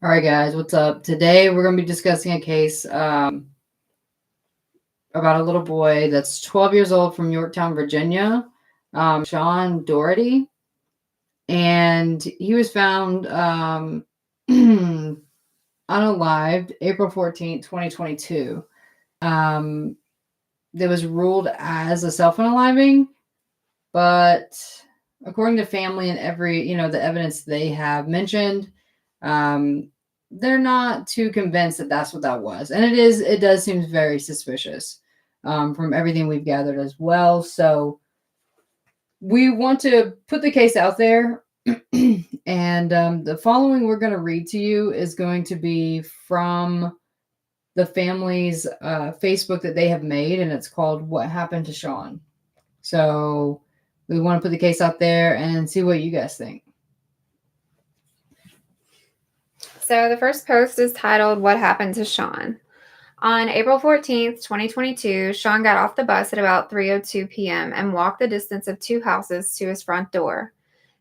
All right, guys, what's up? Today we're going to be discussing a case about a little boy that's 12 years old from Yorktown, Virginia, Sean Daugherty. And he was found unalived April 14th, 2022. It was ruled as a self-unaliving, but according to family and the evidence they have mentioned, they're not too convinced that that's what that was. And it does seem very suspicious from everything we've gathered as well. So we want to put the case out there. And the following we're going to read to you is going to be from the family's Facebook that they have made, and it's called What Happened to Sean. So we want to put the case out there and see what you guys think. So the first post is titled, What Happened to Sean? On April 14th, 2022, Sean got off the bus at about 3:02 p.m. and walked the distance of 2 houses to his front door.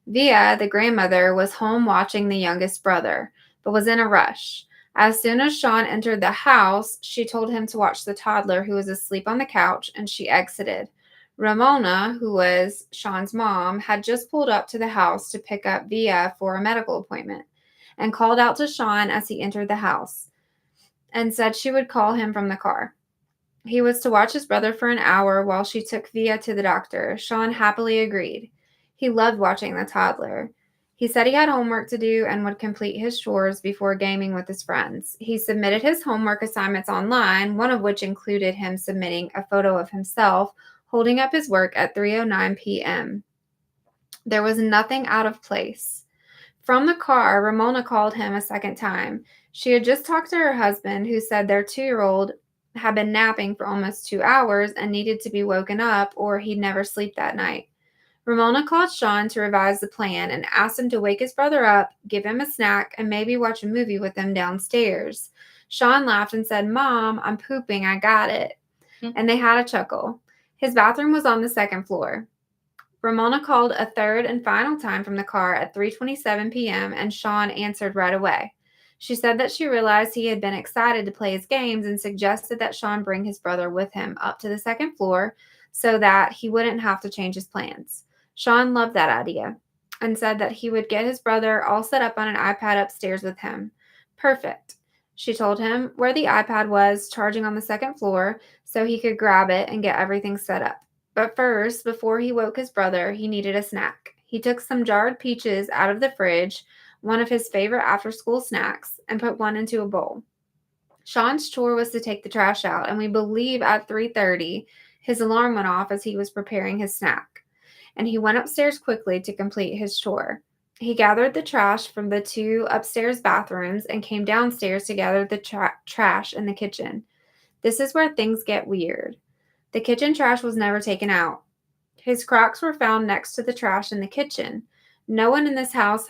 Via, the grandmother, was home watching the youngest brother, but was in a rush. As soon as Sean entered the house, she told him to watch the toddler who was asleep on the couch, and she exited. Ramona, who was Sean's mom, had just pulled up to the house to pick up Via for a medical appointment and called out to Sean as he entered the house and said she would call him from the car. He was to watch his brother for an hour while she took Via to the doctor. Sean happily agreed. He loved watching the toddler. He said he had homework to do and would complete his chores before gaming with his friends. He submitted his homework assignments online, one of which included him submitting a photo of himself holding up his work at 3:09 p.m. There was nothing out of place. From the car, Ramona called him a second time. She had just talked to her husband, who said their 2-year-old had been napping for almost 2 hours and needed to be woken up or he'd never sleep that night. Ramona called Sean to revise the plan and asked him to wake his brother up, give him a snack, and maybe watch a movie with him downstairs. Sean laughed and said, "Mom, I'm pooping, I got it." And they had a chuckle. His bathroom was on the second floor. Ramona called a third and final time from the car at 3:27 p.m. and Sean answered right away. She said that she realized he had been excited to play his games and suggested that Sean bring his brother with him up to the second floor so that he wouldn't have to change his plans. Sean loved that idea and said that he would get his brother all set up on an iPad upstairs with him. Perfect. She told him where the iPad was charging on the second floor so he could grab it and get everything set up. But first, before he woke his brother, he needed a snack. He took some jarred peaches out of the fridge, one of his favorite after-school snacks, and put one into a bowl. Sean's chore was to take the trash out, and we believe at 3:30, his alarm went off as he was preparing his snack, and he went upstairs quickly to complete his chore. He gathered the trash from the 2 upstairs bathrooms and came downstairs to gather the trash in the kitchen. This is where things get weird. The kitchen trash was never taken out. His Crocs were found next to the trash in the kitchen. No one in this house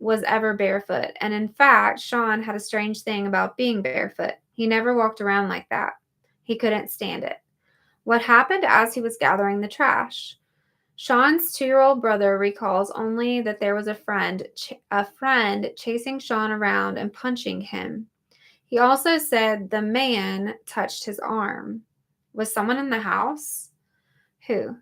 was ever barefoot, and in fact, Sean had a strange thing about being barefoot. He never walked around like that. He couldn't stand it. What happened as he was gathering the trash? Sean's 2-year-old brother recalls only that there was a friend chasing Sean around and punching him. He also said the man touched his arm. Was someone in the house? Who?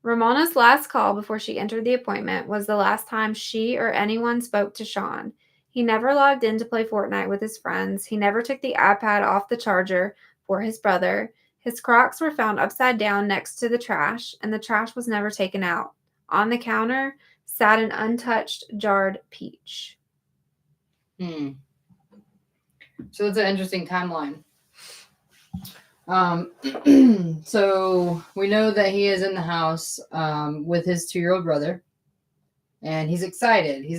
Ramona's last call before she entered the appointment was the last time she or anyone spoke to Sean. He never logged in to play Fortnite with his friends. He never took the iPad off the charger for his brother. His Crocs were found upside down next to the trash, and the trash was never taken out. On the counter sat an untouched jarred peach. So it's an interesting timeline. So we know that he is in the house with his 2-year-old brother, and he's excited. He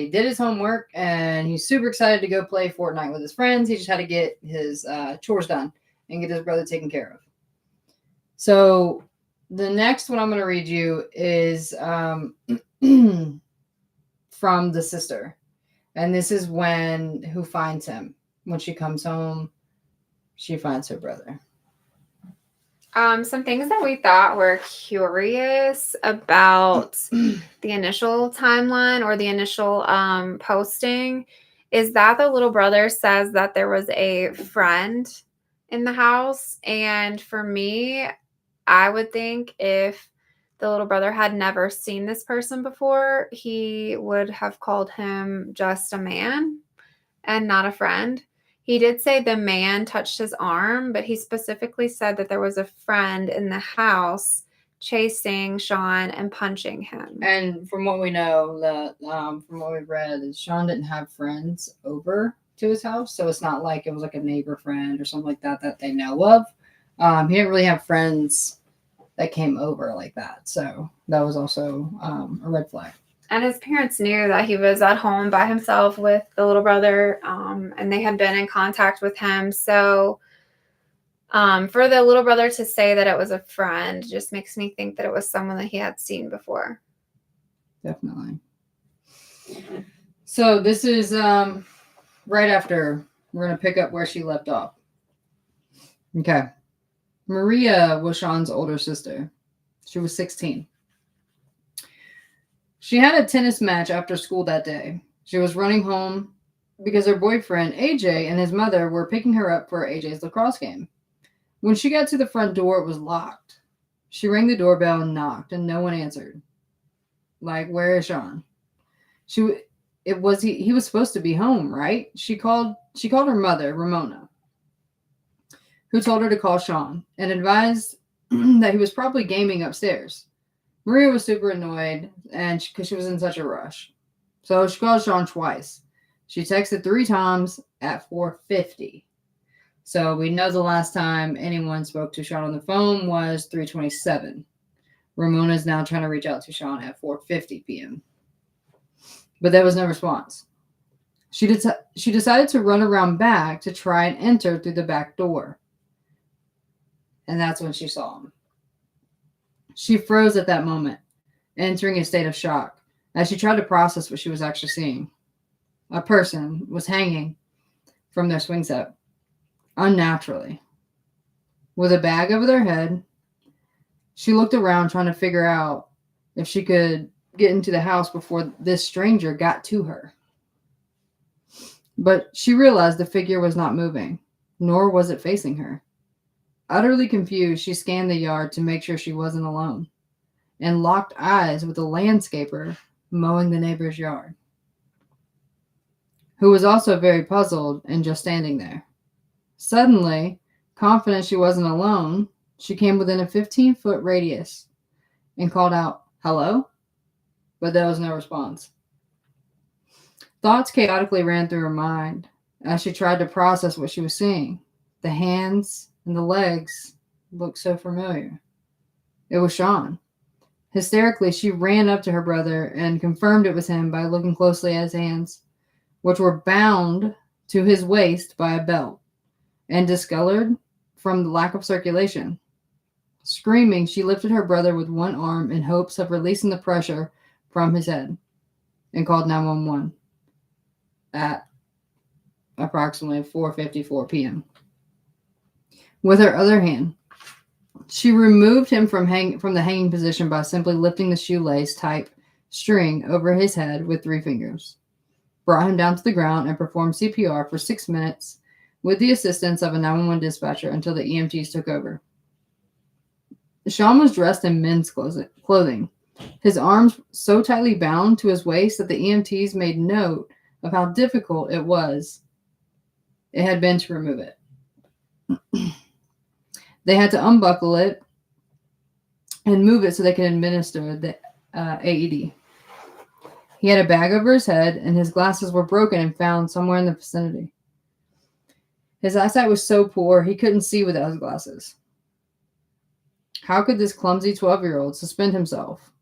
did his homework, and he's super excited to go play Fortnite with his friends. He just had to get his chores done and get his brother taken care of. So the next one I'm going to read you is from the sister, and this is who finds him. When she comes home, she finds her brother. Some things that we thought were curious about the initial timeline or the initial posting is that the little brother says that there was a friend in the house. And for me, I would think if the little brother had never seen this person before, he would have called him just a man and not a friend. He did say the man touched his arm, but he specifically said that there was a friend in the house chasing Sean and punching him. And from what we know, from what we've read, is Sean didn't have friends over to his house, so it's not like it was like a neighbor friend or something like that they know of. He didn't really have friends that came over like that, so that was also a red flag. And his parents knew that he was at home by himself with the little brother, and they had been in contact with him. So for the little brother to say that it was a friend just makes me think that it was someone that he had seen before. Definitely. So this is right after we're going to pick up where she left off. Okay. Maria was Sean's older sister. She was 16. She had a tennis match after school that day. She was running home because her boyfriend, AJ, and his mother were picking her up for AJ's lacrosse game. When she got to the front door, it was locked. She rang the doorbell and knocked, and no one answered. Like, where is Sean? He was supposed to be home, right? She called her mother, Ramona, who told her to call Sean and advised that he was probably gaming upstairs. Maria was super annoyed because she was in such a rush. So she called Sean twice. She texted 3 times at 4:50. So we know the last time anyone spoke to Sean on the phone was 3:27. Ramona is now trying to reach out to Sean at 4:50 p.m. But there was no response. She decided to run around back to try and enter through the back door. And that's when she saw him. She froze at that moment, entering a state of shock as she tried to process what she was actually seeing. A person was hanging from their swing set, unnaturally, with a bag over their head. She looked around trying to figure out if she could get into the house before this stranger got to her. But she realized the figure was not moving, nor was it facing her. Utterly confused, she scanned the yard to make sure she wasn't alone, and locked eyes with a landscaper mowing the neighbor's yard, who was also very puzzled and just standing there. Suddenly, confident she wasn't alone, she came within a 15-foot radius and called out, "Hello?" But there was no response. Thoughts chaotically ran through her mind as she tried to process what she was seeing. The hands and the legs looked so familiar. It was Sean. Hysterically, she ran up to her brother and confirmed it was him by looking closely at his hands, which were bound to his waist by a belt and discolored from the lack of circulation. Screaming, she lifted her brother with one arm in hopes of releasing the pressure from his head and called 911 at approximately 4:54 p.m. With her other hand, she removed him from the hanging position by simply lifting the shoelace-type string over his head with 3 fingers, brought him down to the ground, and performed CPR for 6 minutes with the assistance of a 911 dispatcher until the EMTs took over. Sean was dressed in men's clothing, his arms so tightly bound to his waist that the EMTs made note of how difficult it had been to remove it. They had to unbuckle it and move it so they could administer the AED. He had a bag over his head, and his glasses were broken and found somewhere in the vicinity. His eyesight was so poor, he couldn't see without his glasses. How could this clumsy 12-year-old suspend himself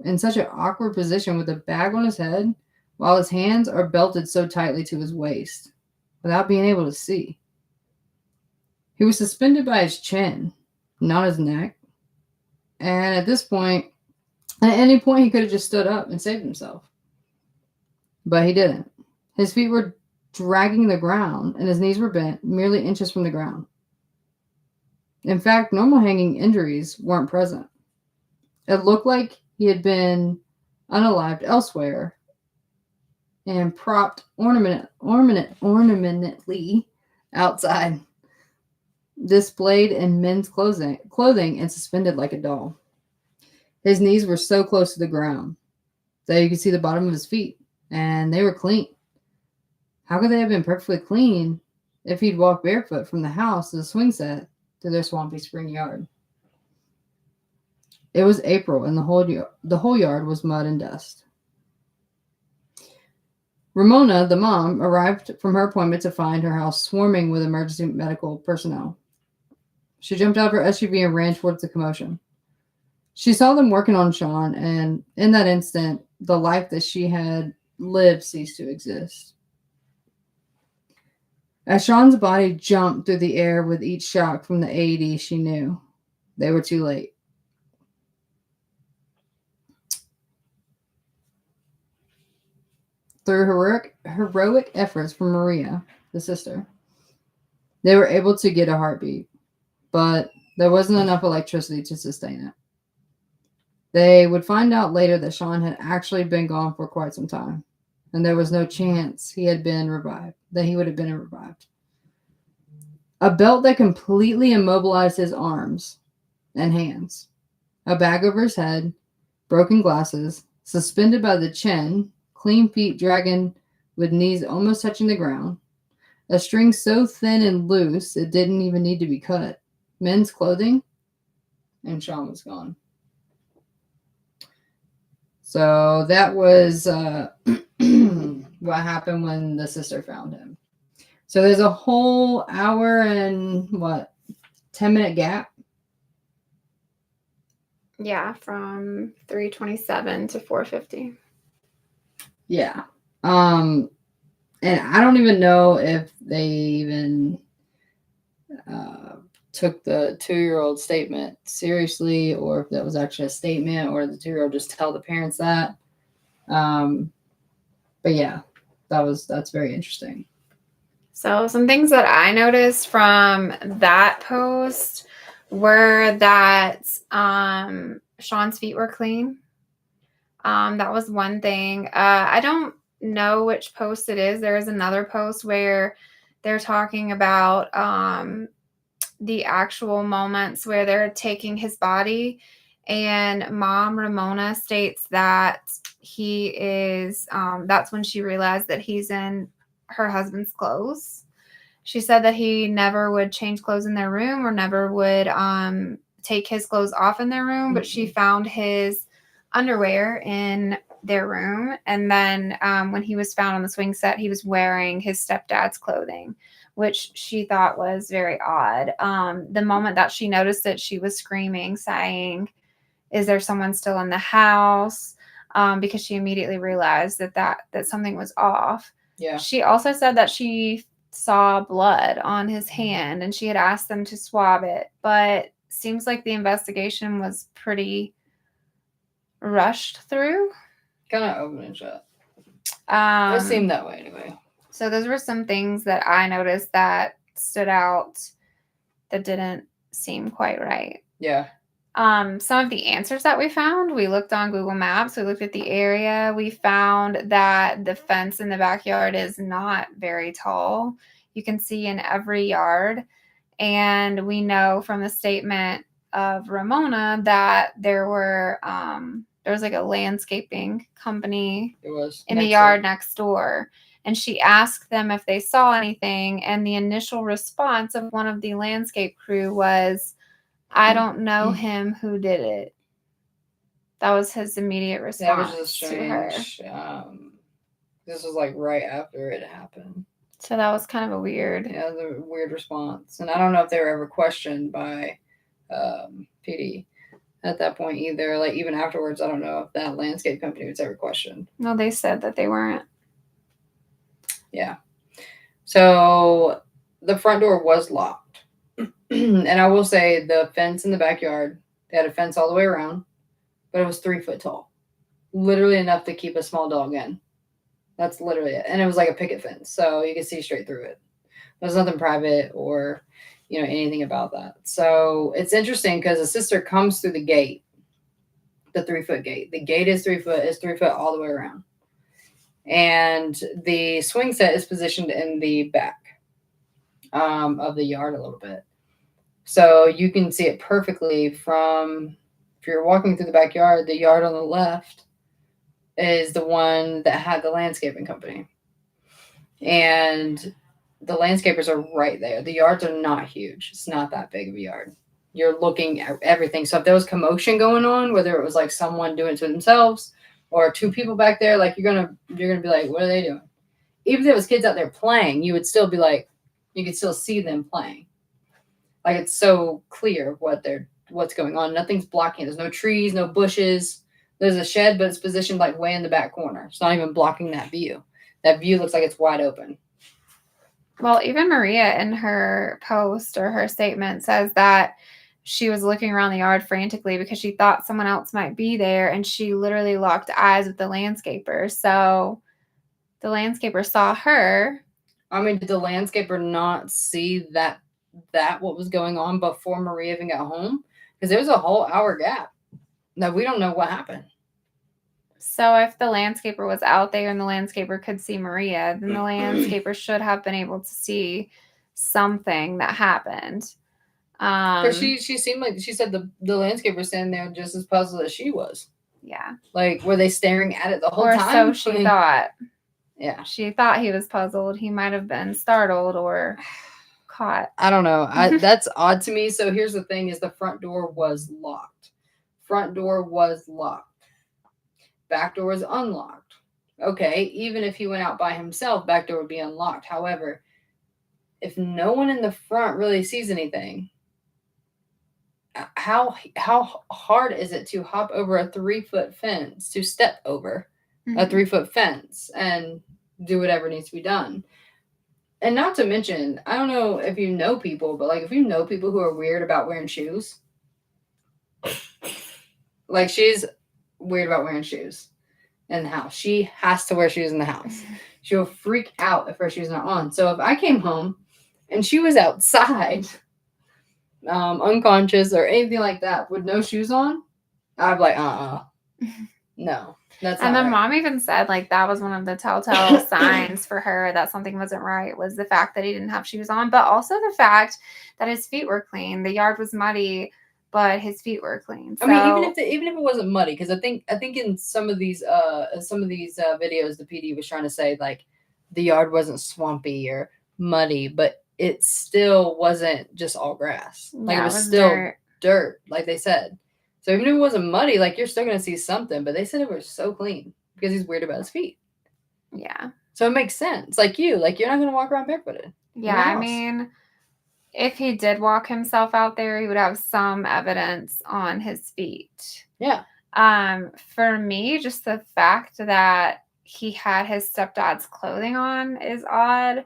in such an awkward position with a bag on his head while his hands are belted so tightly to his waist without being able to see? He was suspended by his chin, not his neck. And at any point, he could have just stood up and saved himself. But he didn't. His feet were dragging the ground, and his knees were bent merely inches from the ground. In fact, normal hanging injuries weren't present. It looked like he had been unalived elsewhere, and propped ornamentally outside, displayed in men's clothing and suspended like a doll. His knees were so close to the ground that you could see the bottom of his feet, and they were clean. How could they have been perfectly clean if he'd walked barefoot from the house to the swing set to their swampy spring yard? It was April, and the whole yard was mud and dust. Ramona, the mom, arrived from her appointment to find her house swarming with emergency medical personnel. She jumped out of her SUV and ran towards the commotion. She saw them working on Sean, and in that instant, the life that she had lived ceased to exist. As Sean's body jumped through the air with each shock from the AED, she knew they were too late. Through heroic efforts from Maria, the sister, they were able to get a heartbeat, but there wasn't enough electricity to sustain it. They would find out later that Sean had actually been gone for quite some time, and there was no chance he would have been revived. A belt that completely immobilized his arms and hands, a bag over his head, broken glasses, suspended by the chin, clean feet dragging with knees almost touching the ground, a string so thin and loose it didn't even need to be cut, men's clothing, and Sean was gone. So that was what happened when the sister found him. So there's a whole hour and 10-minute gap? Yeah, from 3:27 to 4:50. Yeah. And I don't even know if they even took the 2-year-old statement seriously, or if that was actually a statement, or the 2-year-old just tell the parents that. But yeah, that's very interesting. So some things that I noticed from that post were that Sean's feet were clean. That was one thing. I don't know which post it is. There is another post where they're talking about the actual moments where they're taking his body, and Mom Ramona states that he is that's when she realized that he's in her husband's clothes. She said that he never would change clothes in their room, or never would take his clothes off in their room, but she found his underwear in their room. And then when he was found on the swing set, he was wearing his stepdad's clothing, which she thought was very odd. The moment that she noticed it, she was screaming, saying, "Is there someone still in the house?" Because she immediately realized that something was off. Yeah. She also said that she saw blood on his hand, and she had asked them to swab it, but seems like the investigation was pretty rushed through. Kind of open and shut. It seemed that way anyway. So those were some things that I noticed that stood out that didn't seem quite right. Yeah. Some of the answers that we found, we looked on Google Maps, we looked at the area, we found that the fence in the backyard is not very tall. You can see in every yard. And we know from the statement of Ramona that there was like a landscaping company in the yard next door. And she asked them if they saw anything. And the initial response of one of the landscape crew was, "I don't know him who did it." That was his immediate response. That was just strange. To her. This was like right after it happened. So that was kind of a weird response. And I don't know if they were ever questioned by PD at that point either. Like even afterwards, I don't know if that landscape company was ever questioned. No, they said that they weren't. Yeah. So the front door was locked. And I will say the fence in the backyard, they had a fence all the way around, but it was 3 foot tall. Literally enough to keep a small dog in. That's literally it. And it was like a picket fence, so you could see straight through it. There's nothing private or, anything about that. So it's interesting because the sister comes through the gate, the 3 foot gate. The gate is 3 foot, all the way around. And the swing set is positioned in the back of the yard a little bit. So you can see it perfectly from, if you're walking through the backyard, the yard on the left is the one that had the landscaping company. And the landscapers are right there. The yards are not huge. It's not that big of a yard. You're looking at everything. So if there was commotion going on, whether it was like someone doing it to themselves or two people back there, like you're gonna be like, what are they doing? Even if there was kids out there playing, you would still be like, you could still see them playing. Like it's so clear what's going on. Nothing's blocking. There's no trees, no bushes. There's a shed, but it's positioned like way in the back corner. It's not even blocking that view. That view looks like it's wide open. Well, even Maria in her post or her statement says that she was looking around the yard frantically because she thought someone else might be there, and she literally locked eyes with the landscaper. So the landscaper saw her. I mean, did the landscaper not see that what was going on before Maria even got home? Because there was a whole hour gap. No, we don't know what happened. So if the landscaper was out there and the landscaper could see Maria, then the landscaper should have been able to see something that happened. Because she seemed like, she said the landscaper standing there just as puzzled as she was. Yeah. Like, were they staring at it the whole time? Or so she thought. Yeah. She thought he was puzzled. He might have been startled or caught. I don't know. That's odd to me. So here's the thing is the front door was locked. Front door was locked. Back door is unlocked. Okay, even if he went out by himself, back door would be unlocked. However, if no one in the front really sees anything, how hard is it to hop over a 3-foot fence, to step over a 3-foot fence and do whatever needs to be done? And not to mention, I don't know if you know people, but like if you know people who are weird about wearing shoes, like she's weird about wearing shoes in the house. She has to wear shoes in the house. She'll freak out if her shoes are not on. So if I came home and she was outside, unconscious or anything like that, with no shoes on, I'd be like, no. That's and then right. Mom even said like that was one of the telltale signs for her that something wasn't right, was the fact that he didn't have shoes on, but also the fact that his feet were clean. The yard was muddy, but his feet were clean. So, I mean, even if it wasn't muddy, because I think in some of these videos, the PD was trying to say like the yard wasn't swampy or muddy, but it still wasn't just all grass. Like it was still dirt, like they said. So even if it wasn't muddy, like you're still gonna see something. But they said it was so clean because he's weird about his feet. Yeah. So it makes sense. Like you're not gonna walk around barefooted. Yeah, I mean, if he did walk himself out there, he would have some evidence on his feet. Yeah. For me, just the fact that he had his stepdad's clothing on is odd,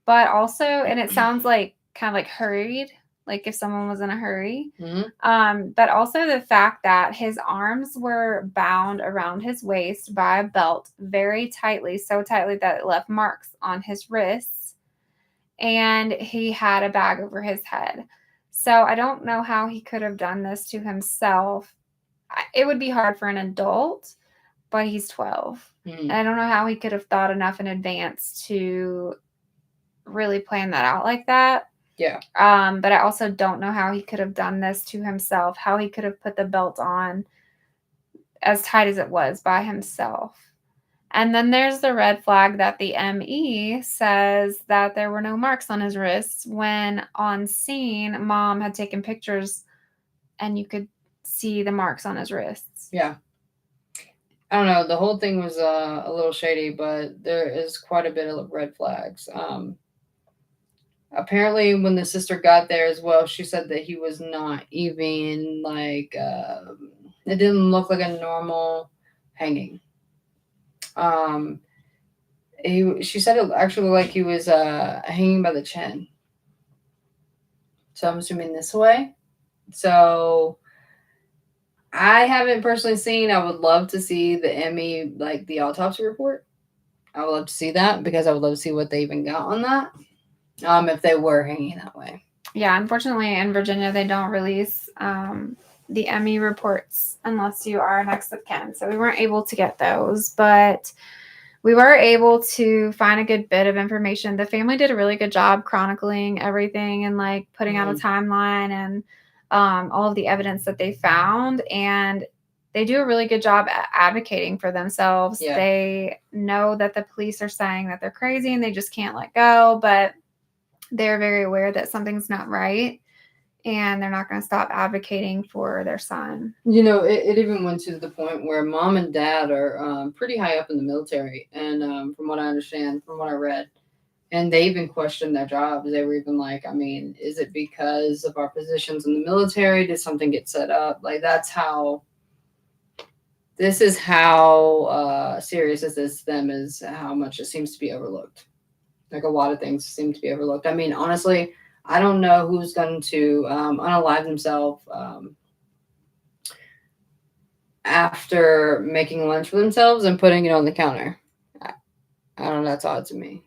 but also, and it sounds like kind of like hurried, like if someone was in a hurry. Mm-hmm. But also the fact that his arms were bound around his waist by a belt very tightly, so tightly that it left marks on his wrists. And he had a bag over his head. So I don't know how he could have done this to himself. It would be hard for an adult, but he's 12. And I don't know how he could have thought enough in advance to really plan that out like that. Yeah. But I also don't know how he could have done this to himself, how he could have put the belt on as tight as it was by himself. And then there's the red flag that the ME says that there were no marks on his wrists, when on scene, Mom had taken pictures and you could see the marks on his wrists. Yeah. I don't know. The whole thing was a little shady, but there is quite a bit of red flags. Apparently, when the sister got there as well, she said that he was not even like, it didn't look like a normal hanging. She said it actually looked like he was hanging by the chin. So I'm assuming this way. So I haven't personally seen. I would love to see the ME, like the autopsy report. I would love to see that because I would love to see what they even got on that. If they were hanging that way. Yeah, unfortunately in Virginia they don't release the ME reports unless you are next of kin. So we weren't able to get those, but We were able to find a good bit of information. The family did a really good job chronicling everything and like putting out a timeline and all of the evidence that they found. And they do a really good job at advocating for themselves. Yeah. They know that the police are saying that they're crazy and they just can't let go, but they're very aware that something's not right. And they're not going to stop advocating for their son. You know, it even went to the point where mom and dad are pretty high up in the military. And from what I understand, from what I read, and they even questioned their jobs. They were even like, I mean, is it because of our positions in the military? Did something get set up? Like, this is how serious this is to them, is how much it seems to be overlooked. Like, a lot of things seem to be overlooked. I mean, honestly, I don't know who's going to unalive themselves after making lunch for themselves and putting it on the counter. I don't know. That's odd to me.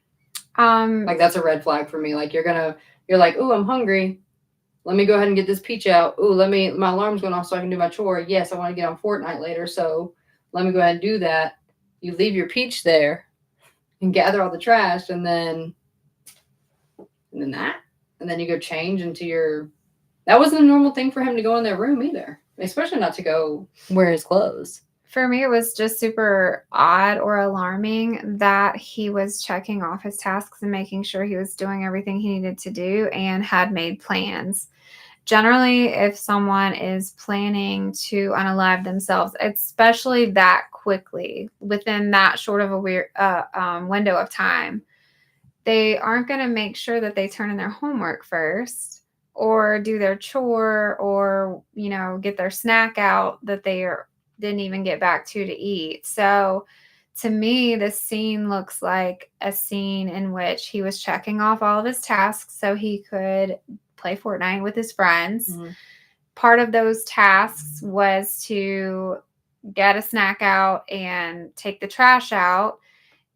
Like, that's a red flag for me. Like, you're like, ooh, I'm hungry. Let me go ahead and get this peach out. Ooh, my alarm's going off so I can do my chore. Yes, I want to get on Fortnite later, so let me go ahead and do that. You leave your peach there and gather all the trash, and then you go change into that wasn't a normal thing for him to go in their room either, especially not to go wear his clothes. For me, it was just super odd or alarming that he was checking off his tasks and making sure he was doing everything he needed to do and had made plans. Generally, if someone is planning to unalive themselves, especially that quickly, within that short of a weird window of time, they aren't going to make sure that they turn in their homework first or do their chore or, get their snack out that didn't even get back to eat. So to me, this scene looks like a scene in which he was checking off all of his tasks so he could play Fortnite with his friends. Mm-hmm. Part of those tasks was to get a snack out and take the trash out.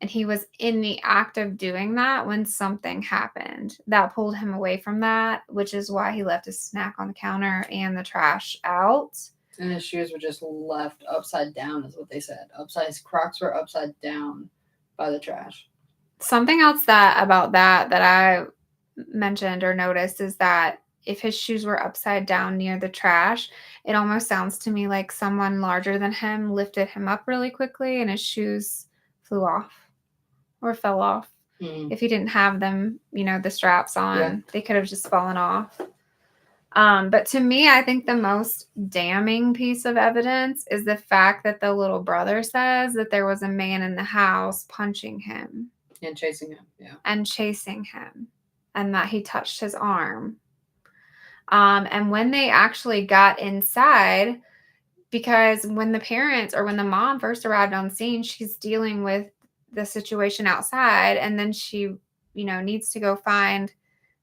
And he was in the act of doing that when something happened that pulled him away from that, which is why he left his snack on the counter and the trash out. And his shoes were just left upside down, is what they said. His Crocs were upside down by the trash. Something else about that I mentioned or noticed is that if his shoes were upside down near the trash, it almost sounds to me like someone larger than him lifted him up really quickly and his shoes flew off or fell off. If he didn't have them, the straps on, They could have just fallen off. But to me, I think the most damning piece of evidence is the fact that the little brother says that there was a man in the house punching him. And chasing him, yeah. And chasing him. And that he touched his arm. And when they actually got inside, because when the mom first arrived on scene, she's dealing with the situation outside, and then she, needs to go find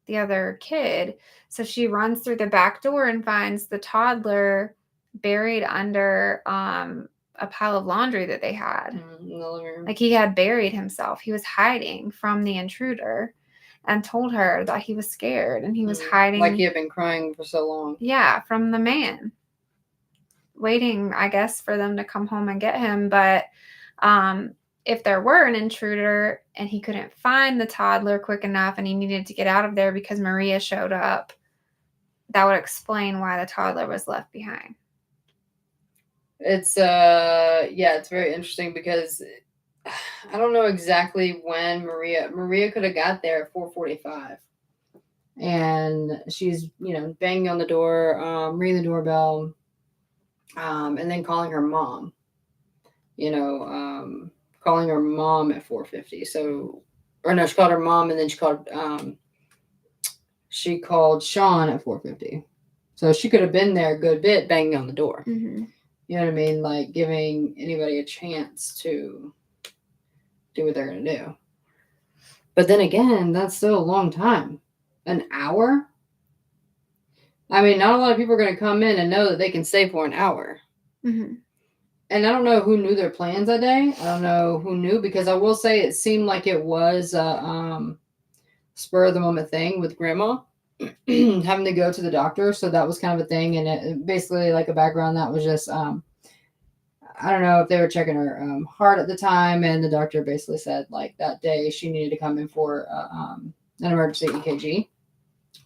the other kid. So she runs through the back door and finds the toddler buried under a pile of laundry that they had. In the living room. Like, he had buried himself. He was hiding from the intruder and told her that he was scared and he was hiding. Like he had been crying for so long. Yeah, from the man. Waiting, I guess, for them to come home and get him. But if there were an intruder and he couldn't find the toddler quick enough and he needed to get out of there because Maria showed up, that would explain why the toddler was left behind. It's it's very interesting because I don't know exactly when Maria could have got there at 4:45, and she's banging on the door, ringing the doorbell, and then calling her mom. Calling her mom at 4:50. So, or no, she called her mom, and then she called Sean at 4:50. So she could have been there a good bit banging on the door. Mm-hmm. You know what I mean? Like, giving anybody a chance to do what they're going to do. But then again, that's still a long time. An hour? I mean, not a lot of people are going to come in and know that they can stay for an hour. Mm-hmm. And I don't know who knew their plans that day. I don't know who knew, because I will say it seemed like it was a spur of the moment thing with grandma having to go to the doctor. So that was kind of a thing. And it basically, like, a background that was just I don't know if they were checking her heart at the time, and the doctor basically said like that day she needed to come in for an emergency EKG.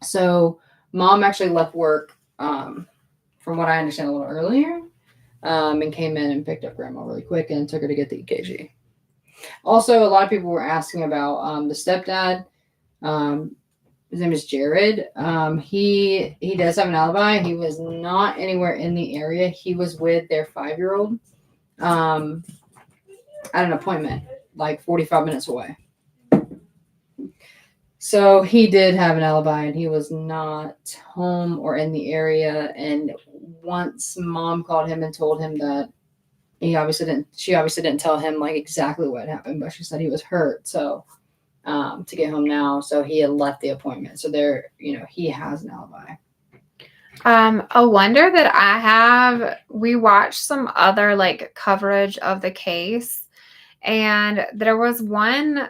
So mom actually left work, from what I understand, a little earlier, and came in and picked up grandma really quick and took her to get the EKG. Also, a lot of people were asking about the stepdad. His name is Jared. He does have an alibi. He was not anywhere in the area. He was with their 5-year-old at an appointment, like 45 minutes away. So he did have an alibi, and he was not home or in the area. And once mom called him and told him that she obviously didn't tell him like exactly what happened, but she said he was hurt. So to get home now, so he had left the appointment. So he has an alibi. A wonder that I have, we watched some other like coverage of the case, and there was one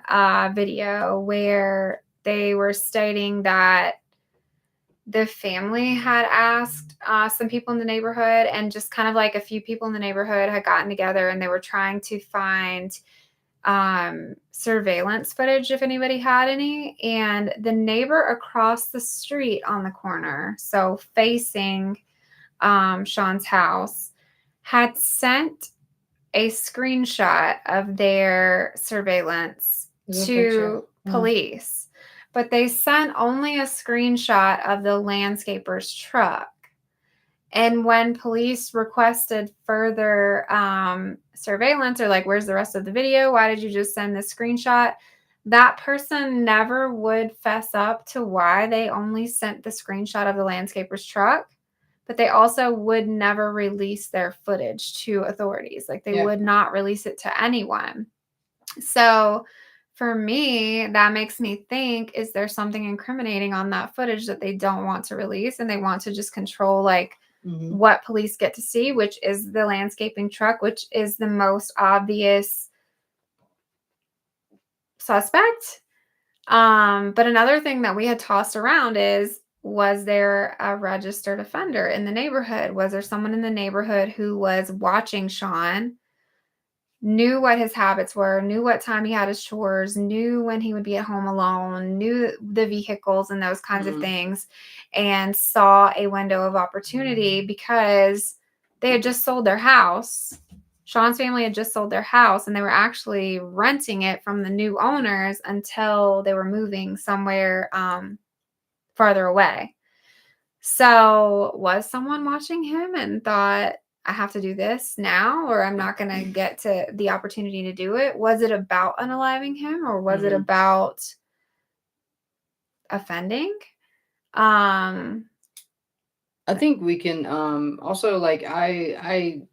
video where they were stating that the family had asked some people in the neighborhood, and just kind of like a few people in the neighborhood had gotten together, and they were trying to find surveillance footage if anybody had any. And the neighbor across the street on the corner, so facing Sean's house, had sent a screenshot of their surveillance to police, but they sent only a screenshot of the landscaper's truck. And when police requested further surveillance, or like, where's the rest of the video? Why did you just send this screenshot? That person never would fess up to why they only sent the screenshot of the landscaper's truck, but they also would never release their footage to authorities. Like, they would not release it to anyone. So for me, that makes me think, is there something incriminating on that footage that they don't want to release, and they want to just control like what police get to see, which is the landscaping truck, which is the most obvious suspect. But another thing that we had tossed around is, was there a registered offender in the neighborhood? Was there someone in the neighborhood who was watching Sean, knew what his habits were, knew what time he had his chores, knew when he would be at home alone, knew the vehicles and those kinds of things, and saw a window of opportunity because they had just sold their house. Sean's family had just sold their house, and they were actually renting it from the new owners until they were moving somewhere farther away. So was someone watching him and thought, I have to do this now, or I'm not going to get to the opportunity to do it? Was it about unaliving him, or was it about offending? I think we can also, like, I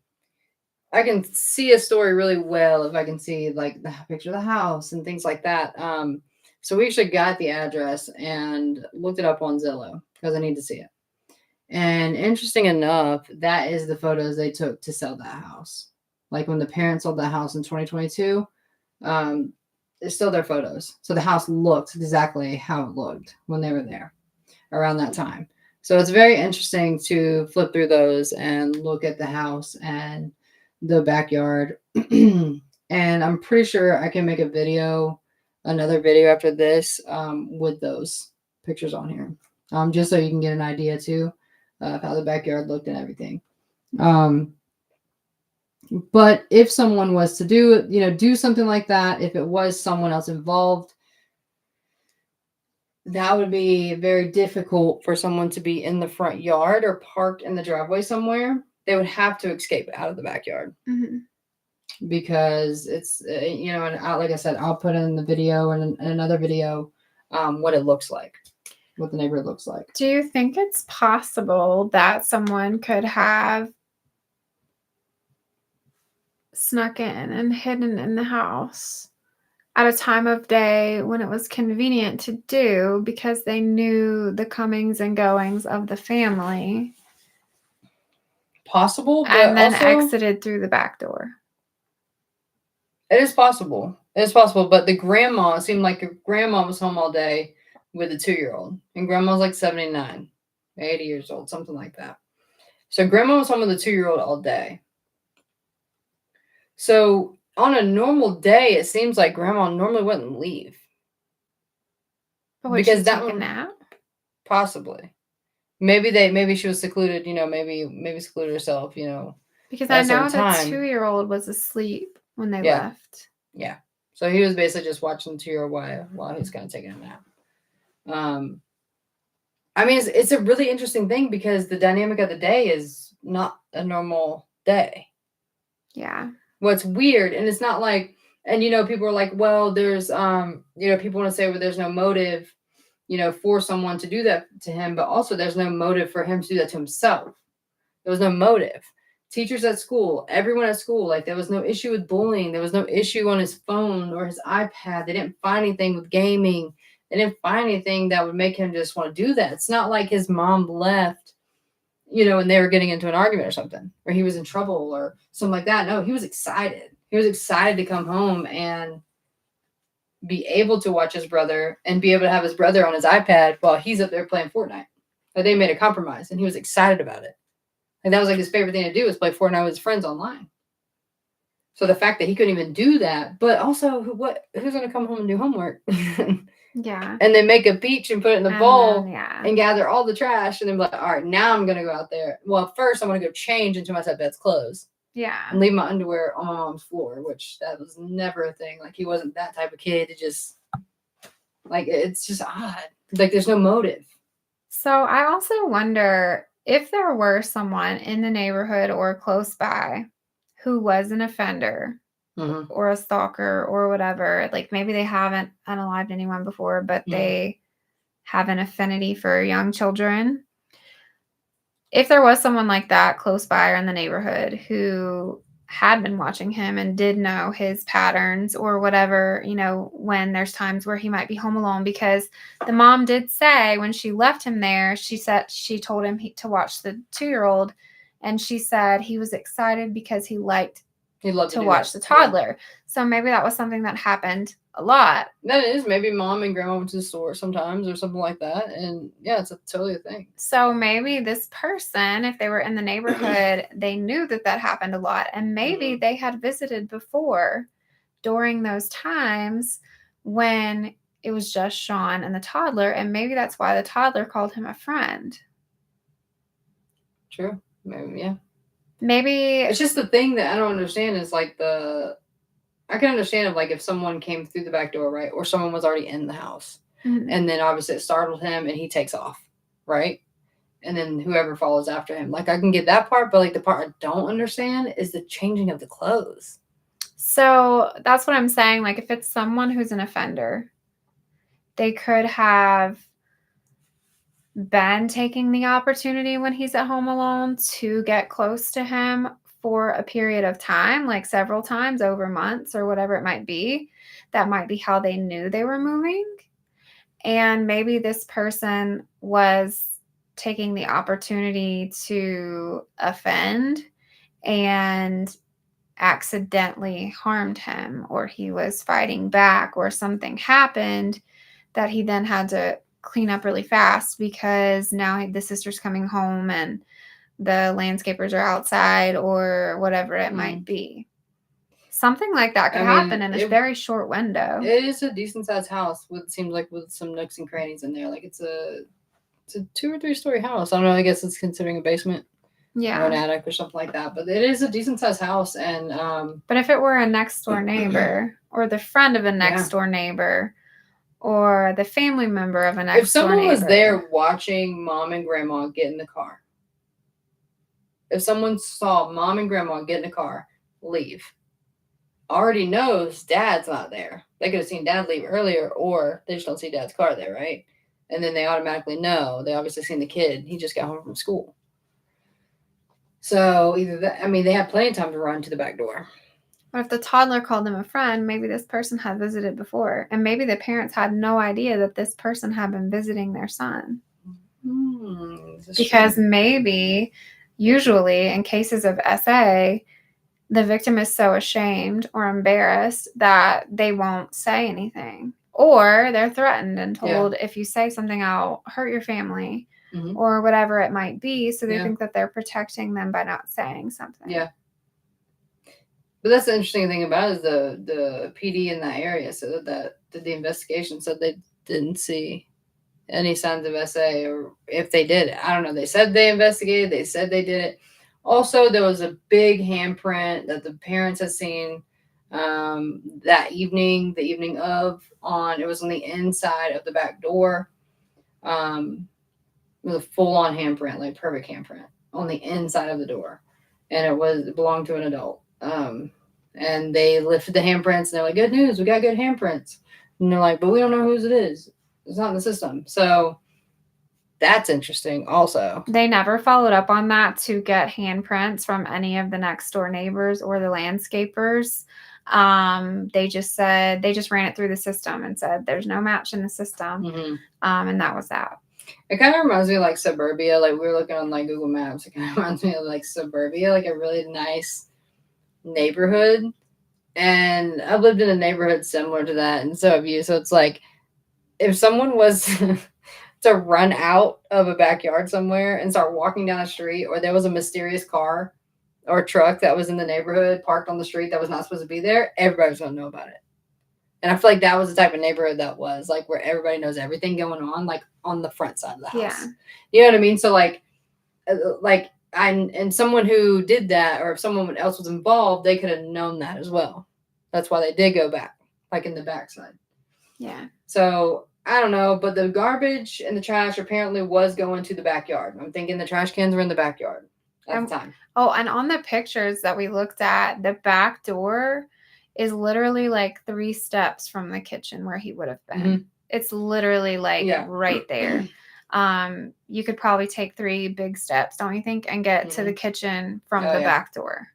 can see a story really well if I can see like the picture of the house and things like that. So we actually got the address and looked it up on Zillow because I need to see it. And interesting enough, that is the photos they took to sell that house. Like when the parents sold that house in 2022, it's still their photos. So the house looked exactly how it looked when they were there around that time. So it's very interesting to flip through those and look at the house and the backyard. And I'm pretty sure I can make another video after this, with those pictures on here, just so you can get an idea too of how the backyard looked and everything. But if someone was to do something like that, if it was someone else involved, that would be very difficult for someone to be in the front yard or parked in the driveway somewhere. They would have to escape out of the backyard. Because it's, and like I said, I'll put in the video and another video what it looks like, what the neighborhood looks like. Do you think it's possible that someone could have snuck in and hidden in the house at a time of day when it was convenient to do because they knew the comings and goings of the family? Possible, but and then also exited through the back door. It is possible. It is possible, but it seemed like the grandma was home all day with a 2-year-old, and grandma's like 79, 80 years old, something like that. So grandma was home with a 2-year-old all day. So on a normal day, it seems like grandma normally wouldn't leave. But would Because she that take a one, nap? possibly. Maybe she was secluded, maybe secluded herself, Because at I a certain know the time. 2-year-old was asleep when they Yeah. left. Yeah. So he was basically just watching the 2-year-old while he was kind of taking a nap. I mean, it's a really interesting thing because the dynamic of the day is not a normal day. Yeah. What's weird, and it's not like, and people are like, well, there's people want to say, well, there's no motive, for someone to do that to him, but also there's no motive for him to do that to himself. There was no motive. Teachers at school, everyone at school, like there was no issue with bullying. There was no issue on his phone or his iPad. They didn't find anything with gaming. They didn't find anything that would make him just want to do that. It's not like his mom left, and they were getting into an argument or something, or he was in trouble or something like that. No, he was excited. He was excited to come home and be able to watch his brother and be able to have his brother on his iPad while he's up there playing Fortnite. Like they made a compromise and he was excited about it. And that was like his favorite thing to do was play Fortnite with his friends online. So the fact that he couldn't even do that, but also who's going to come home and do homework? Yeah. And then make a peach and put it in the And bowl then, yeah. and gather all the trash and then be like, all right, now I'm going to go out there. Well, first I'm going to go change into my stepdad's clothes. Yeah. And leave my underwear on my mom's floor, which that was never a thing. Like he wasn't that type of kid to just, like, it's just odd. Like there's no motive. So I also wonder if there were someone in the neighborhood or close by who was an offender or a stalker or whatever. Like maybe they haven't unalived anyone before, but they have an affinity for young children. If there was someone like that close by or in the neighborhood who had been watching him and did know his patterns or whatever, when there's times where he might be home alone, because the mom did say when she left him there, she said she told him to watch the 2-year-old, and she said he was excited because he loved to watch the toddler. Yeah. So maybe that was something that happened a lot. That is. Maybe mom and grandma went to the store sometimes or something like that. And yeah, it's totally a thing. So maybe this person, if they were in the neighborhood, they knew that happened a lot. And maybe they had visited before during those times when it was just Sean and the toddler. And maybe that's why the toddler called him a friend. True. Maybe, yeah. Maybe it's just the thing that I don't understand is like I can understand if like if someone came through the back door, right? Or someone was already in the house. Mm-hmm. And then obviously it startled him and he takes off, right? And then whoever follows after him. Like I can get that part, but like the part I don't understand is the changing of the clothes. So that's what I'm saying. Like if it's someone who's an offender, they could have been taking the opportunity when he's at home alone to get close to him for a period of time, like several times over months or whatever it might be. That might be how they knew they were moving. And maybe this person was taking the opportunity to offend and accidentally harmed him, or he was fighting back, or something happened that he then had to clean up really fast because now the sister's coming home and the landscapers are outside or whatever it might be. Something like that could happen in a very short window. It is a decent sized house with some nooks and crannies in there. Like it's a 2 or 3 story house. I don't know. I guess it's considering a basement. Yeah. Or an attic or something like that. But it is a decent sized house. And but if it were a next door neighbor or the friend of a next door neighbor or the family member of a next door neighbor. If someone was there watching mom and grandma get in the car. If someone saw mom and grandma get in the car, leave. Already knows dad's not there. They could have seen dad leave earlier, or they just don't see dad's car there, right? And then they automatically know. They obviously seen the kid. He just got home from school. So either that, they had plenty of time to run to the back door. But if the toddler called them a friend, maybe this person had visited before. And maybe the parents had no idea that this person had been visiting their son. Because maybe, usually, in cases of SA, the victim is so ashamed or embarrassed that they won't say anything. Or they're threatened and told, if you say something, I'll hurt your family. Mm-hmm. Or whatever it might be. So they think that they're protecting them by not saying something. Yeah. But that's the interesting thing about it is the PD in that area said that did the investigation said they didn't see any signs of SA, or if they did, I don't know. They said they investigated. They said they did it. Also, there was a big handprint that the parents had seen that evening, the evening of, on it was on the inside of the back door. It was a full-on handprint, like perfect handprint on the inside of the door, and it belonged to an adult. And they lifted the handprints, and they're like, "Good news, we got good handprints." And they're like, "But we don't know whose it is. It's not in the system." So that's interesting. Also, They never followed up on that to get handprints from any of the next door neighbors or the landscapers. They just ran it through the system and said there's no match in the system. And that was that. It kind of reminds me of like suburbia. Like we were looking on like Google Maps. It kind of reminds me of like suburbia, like a really nice neighborhood. And I've lived in a neighborhood similar to that, and so have you. So it's like if someone was to run out of a backyard somewhere and start walking down a street, or there was a mysterious car or truck that was in the neighborhood parked on the street that was not supposed to be there, everybody was going to know about it. And I feel like that was the type of neighborhood that was like where everybody knows everything going on, like on the front side of the house. Yeah. You know what I mean? So like and someone who did that, or if someone else was involved, they could have known that as well. That's why they did go back, like in the backside. Yeah. So I don't know, but the garbage and the trash apparently was going to the backyard. I'm thinking the trash cans were in the backyard at the time. Oh, and on the pictures that we looked at, the back door is literally like 3 steps from the kitchen where he would have been. Mm-hmm. It's literally like right there. You could probably take 3 big steps, don't you think, and get to the kitchen from the back door.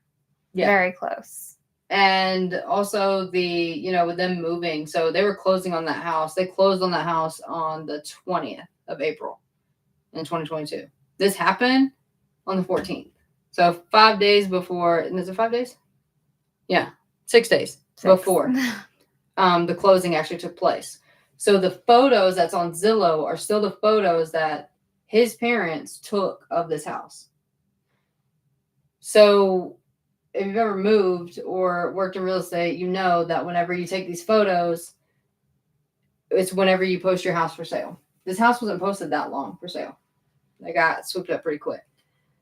Yeah. Very close. And also with them moving, so they were closing on that house. They closed on that house on the 20th of April in 2022. This happened on the 14th. So 5 days before, and is it 5 days? Yeah, 6 days before the closing actually took place. So the photos that's on Zillow are still the photos that his parents took of this house. So if you've ever moved or worked in real estate, you know that whenever you take these photos, it's whenever you post your house for sale. This house wasn't posted that long for sale. They got swooped up pretty quick.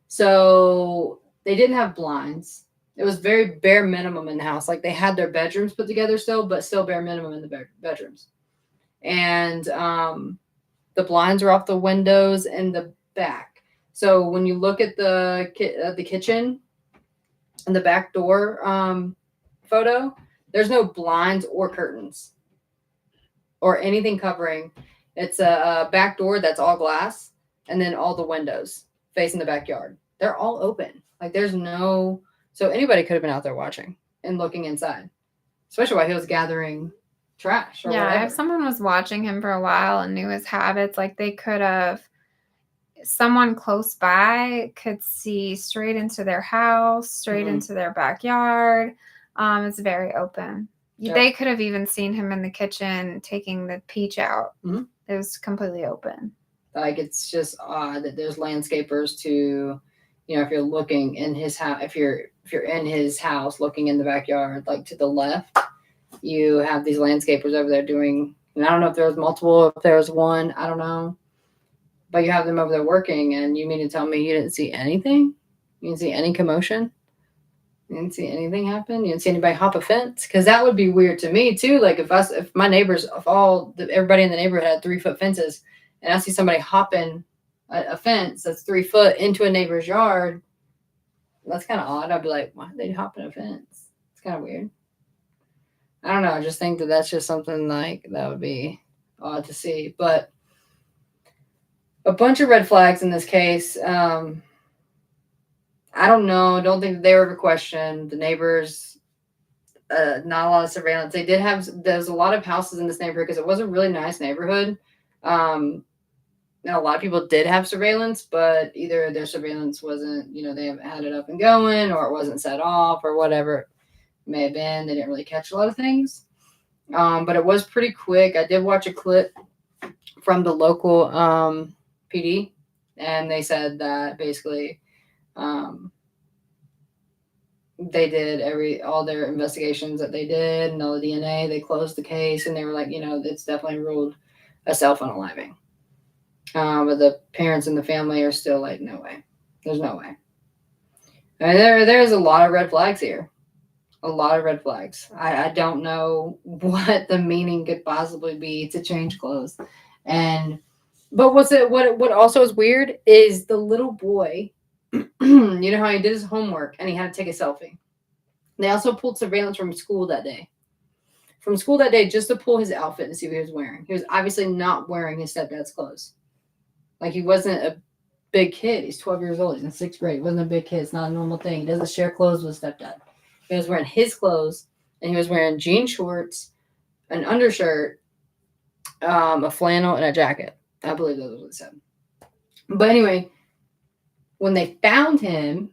So they didn't have blinds. It was very bare minimum in the house. Like they had their bedrooms put together still, but still bare minimum in the bedrooms. And the blinds were off the windows in the back. So when you look at the kitchen and the back door photo, there's no blinds or curtains or anything covering. It's a back door that's all glass, and then all the windows facing the backyard. They're all open. Like there's no, so anybody could have been out there watching and looking inside, especially while he was gathering trash or whatever. If someone was watching him for a while and knew his habits, like they could have, someone close by could see straight into their house, straight into their backyard. It's very open. Yep. They could have even seen him in the kitchen taking the peach out. Mm-hmm. It was completely open. Like it's just odd that there's landscapers to, if you're looking in his house, if you're in his house looking in the backyard, like to the left, you have these landscapers over there doing, and I don't know if there was multiple, if there was one, I don't know. But you have them over there working, and you mean to tell me you didn't see anything? You didn't see any commotion? You didn't see anything happen? You didn't see anybody hop a fence? Because that would be weird to me too. Like if my neighbors, everybody in the neighborhood had 3-foot fences, and I see somebody hopping a fence that's 3 foot into a neighbor's yard, that's kind of odd. I'd be like, why are they hopping a fence? It's kind of weird. I don't know. I just think that's just something like that would be odd to see, but. A bunch of red flags in this case. I don't know. Don't think they were ever questioned. The neighbors, not a lot of surveillance. There's a lot of houses in this neighborhood because it was a really nice neighborhood. And a lot of people did have surveillance, but either their surveillance wasn't, they haven't had it up and going, or it wasn't set off, or whatever it may have been. They didn't really catch a lot of things. But it was pretty quick. I did watch a clip from the local PD, and they said that basically they did all their investigations that they did and all the DNA. They closed the case, and they were like, it's definitely ruled a self-unaliving. But the parents and the family are still like, no way. There's no way. I mean, there's a lot of red flags here. A lot of red flags. I don't know what the meaning could possibly be to change clothes. But what also is weird is the little boy, you know how he did his homework and he had to take a selfie. They also pulled surveillance from school that day. From school that day just to pull his outfit and see what he was wearing. He was obviously not wearing his stepdad's clothes. Like, he wasn't a big kid. He's 12 years old. He's in 6th grade. He wasn't a big kid. It's not a normal thing. He doesn't share clothes with stepdad. He was wearing his clothes, and he was wearing jean shorts, an undershirt, a flannel, and a jacket. I believe that was what it said. But anyway, when they found him,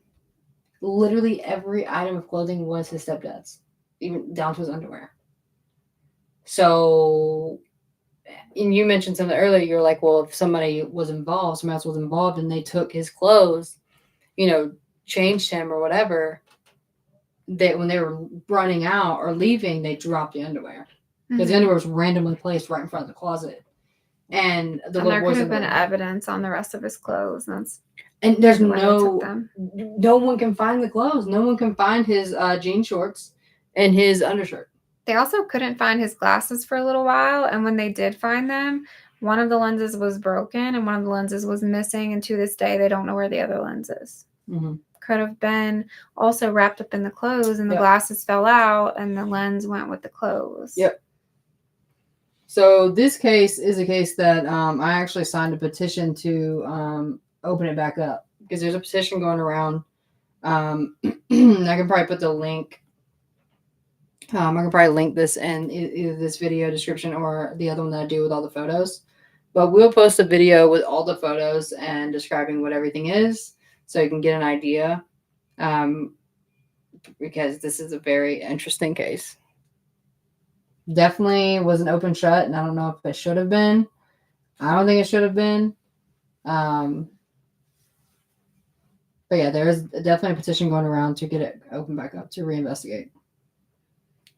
literally every item of clothing was his stepdad's, even down to his underwear. So, and you mentioned something earlier, you're like, well, if somebody else was involved, and they took his clothes, changed him or whatever, when they were running out or leaving, they dropped the underwear. Because the underwear was randomly placed right in front of the closet. And there could have been evidence on the rest of his clothes. And there's no one can find the clothes. No one can find his jean shorts and his undershirt. They also couldn't find his glasses for a little while. And when they did find them, one of the lenses was broken and one of the lenses was missing. And to this day, they don't know where the other lens is. Mm-hmm. Could have been also wrapped up in the clothes, and the glasses fell out and the lens went with the clothes. Yep. So this case is a case that I actually signed a petition to open it back up, because there's a petition going around. I can probably put the link. I can probably link this in either this video description or the other one that I do with all the photos. But we'll post a video with all the photos and describing what everything is, so you can get an idea. Because this is a very interesting case. Definitely was an open shut, and I don't know if it should have been. I don't think it should have been. But yeah, there is definitely a petition going around to get it open back up, to reinvestigate.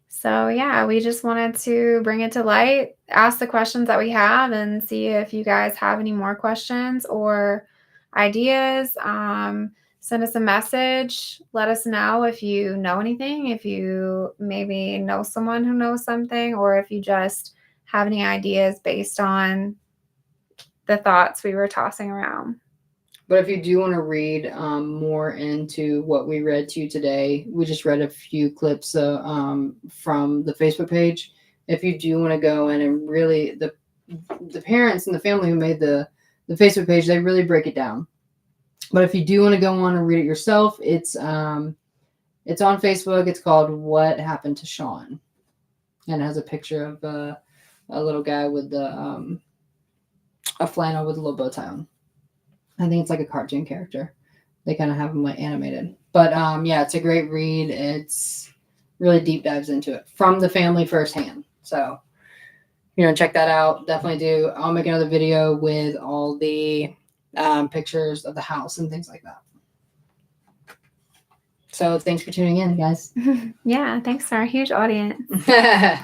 So yeah, we just wanted to bring it to light, ask the questions that we have, and see if you guys have any more questions or ideas. Send us a message. Let us know if you know anything, if you maybe know someone who knows something, or if you just have any ideas based on the thoughts we were tossing around. But if you do want to read more into what we read to you today, we just read a few clips from the Facebook page. If you do want to go in and really, the parents and the family who made the Facebook page, they really break it down. But if you do want to go on and read it yourself, it's on Facebook. It's called "What Happened to Sean," and it has a picture of a little guy with a flannel with a little bow tie on. I think it's like a cartoon character. They kind of have them like animated. But yeah, it's a great read. It's really deep dives into it from the family firsthand. So, check that out. Definitely do. I'll make another video with all the pictures of the house and things like that. So thanks for tuning in, guys. Yeah, thanks to our huge audience. At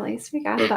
least we got